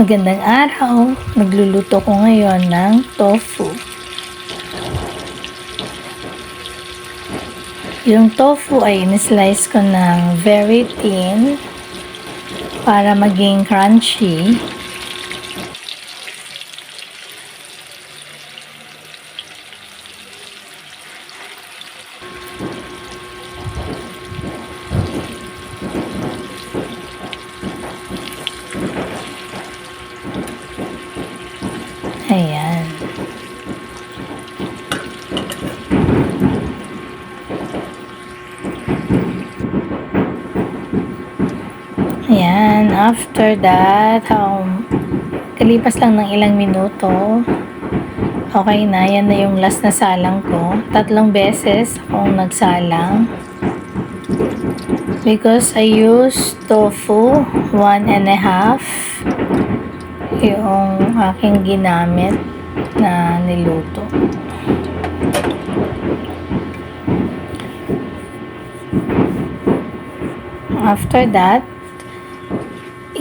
Magandang araw! Nagluluto ko ngayon ng tofu. Yung tofu ay in-slice ko ng very thin para maging crunchy. Ayan. Ayan, after that, kalipas lang ng ilang minuto, okay na, yan na yung last na salang ko. 3 beses akong nagsalang. Because I use tofu, 1.5 yung aking ginamit na niluto. After that,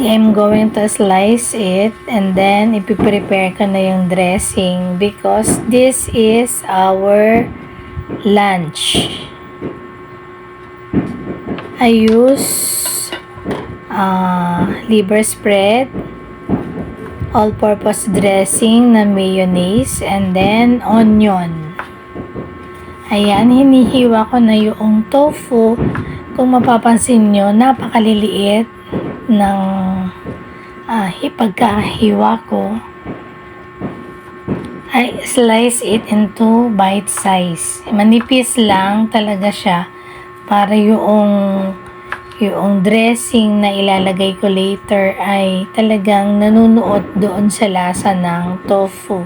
I'm going to slice it and then ipiprepare ko na yung dressing because this is our lunch. I use liver spread, all-purpose dressing na mayonnaise, and then onion. Ayan, hinihiwa ko na yung tofu. Kung mapapansin nyo, napakaliliit ng pagkahiwa ko. I slice it into bite size. Manipis lang talaga siya para yung dressing na ilalagay ko later ay talagang nanunuot doon sa lasa ng tofu.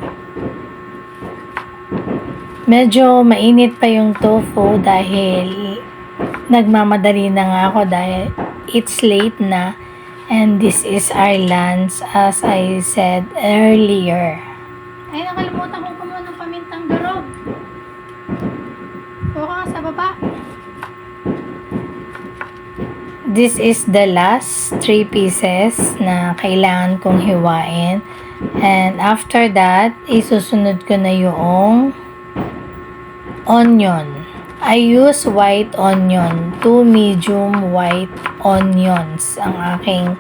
Medyo mainit pa yung tofu dahil nagmamadali na nga ako dahil it's late na and this is our lunch as I said earlier. Ay, nakalimutan kong kumuha ng pamintang durog. Kuha ka sa baba. This is the last 3 pieces na kailangan kong hiwain. And after that, isusunod ko na yung onion. I use white onion, 2 medium white onions ang aking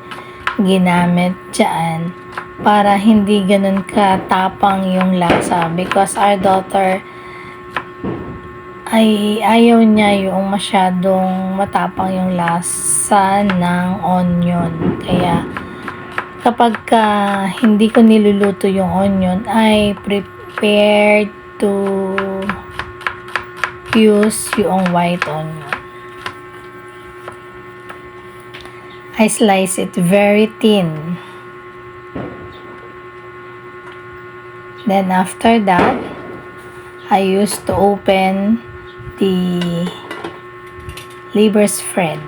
ginamit dyan para hindi ganun katapang yung lasa because our daughter ay ayaw niya yung masyadong matapang yung lasa ng onion. Kaya kapag hindi ko niluluto yung onion, I prepared to use yung white onion. I slice it very thin. Then after that, I used to open the liver spread.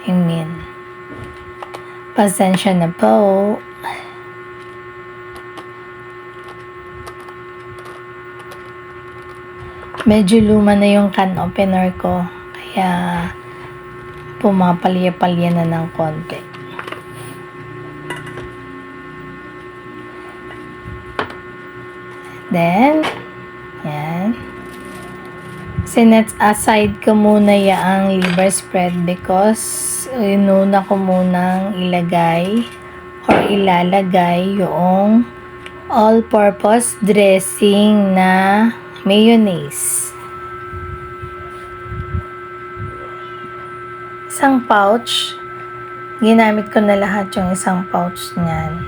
I mean. Pasensya na po. Medyo luma na yung can opener ko. Kaya pumapalya-palya na ng konti. Then, yan. Sinet aside ko muna yung liver spread because inuna ko munang ilalagay yung all-purpose dressing na mayonnaise. Isang pouch. Ginamit ko na lahat yung isang pouch niyan.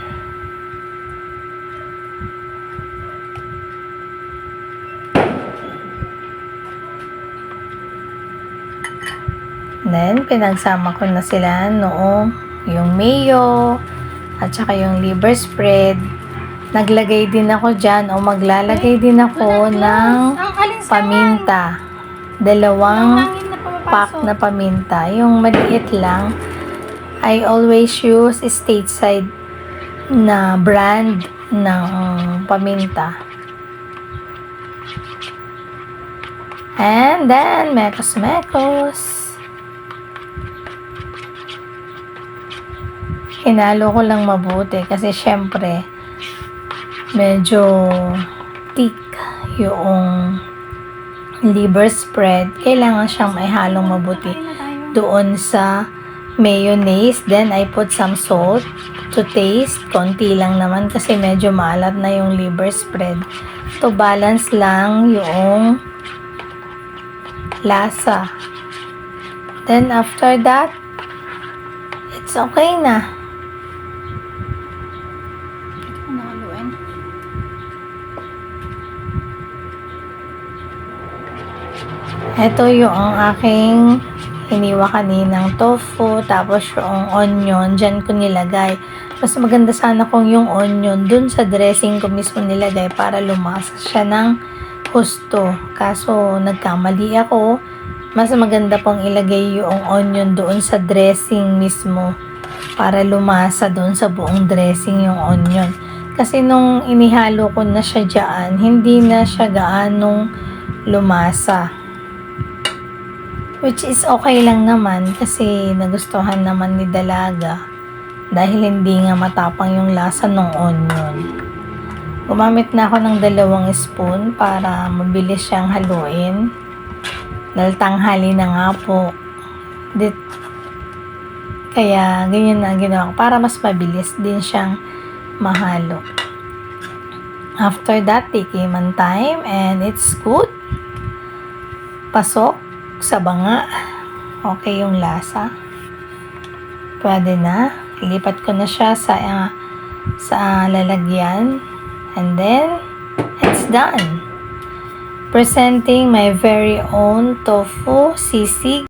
Then, pinagsama ko na sila noong yung mayo at saka yung liver spread. Naglagay din ako dyan o maglalagay din ako ng paminta. 2 pack na paminta. Yung maliit lang. I always use stateside na brand ng paminta. And then, mekos. hinalo ko lang mabuti kasi syempre medyo thick yung liver spread. Kailangan siyang maihalong mabuti Kain na tayo. doon sa mayonnaise. Then I put some salt to taste. Konti lang naman kasi medyo maalat na yung liver spread. To balance lang yung lasa. Then after that, it's okay na. Ito ko nakaluin. Ito yung aking hiniwa kaninang tofu, tapos yung onion, dyan ko nilagay. Mas maganda sana kung yung onion dun sa dressing ko mismo nilagay para lumasa siya ng husto. Kaso nagkamali ako, mas maganda pang ilagay yung onion doon sa dressing mismo para lumasa doon sa buong dressing yung onion. Kasi nung inihalo ko na siya dyan, hindi na siya gaanong lumasa. Which is okay lang naman kasi nagustuhan naman ni Dalaga dahil hindi nga matapang yung lasa ng onion. Gumamit na ako ng 2 spoon para mabilis siyang haluin. Dahil tanghali na nga po. Kaya ganyan na ang ginawa ko para mas mabilis din siyang mahalo. After that, tikiman time and it's good. Pasok sa banga. Okay yung lasa. Pwede na. Ilipat ko na siya sa lalagyan. And then, it's done. Presenting my very own tofu sisig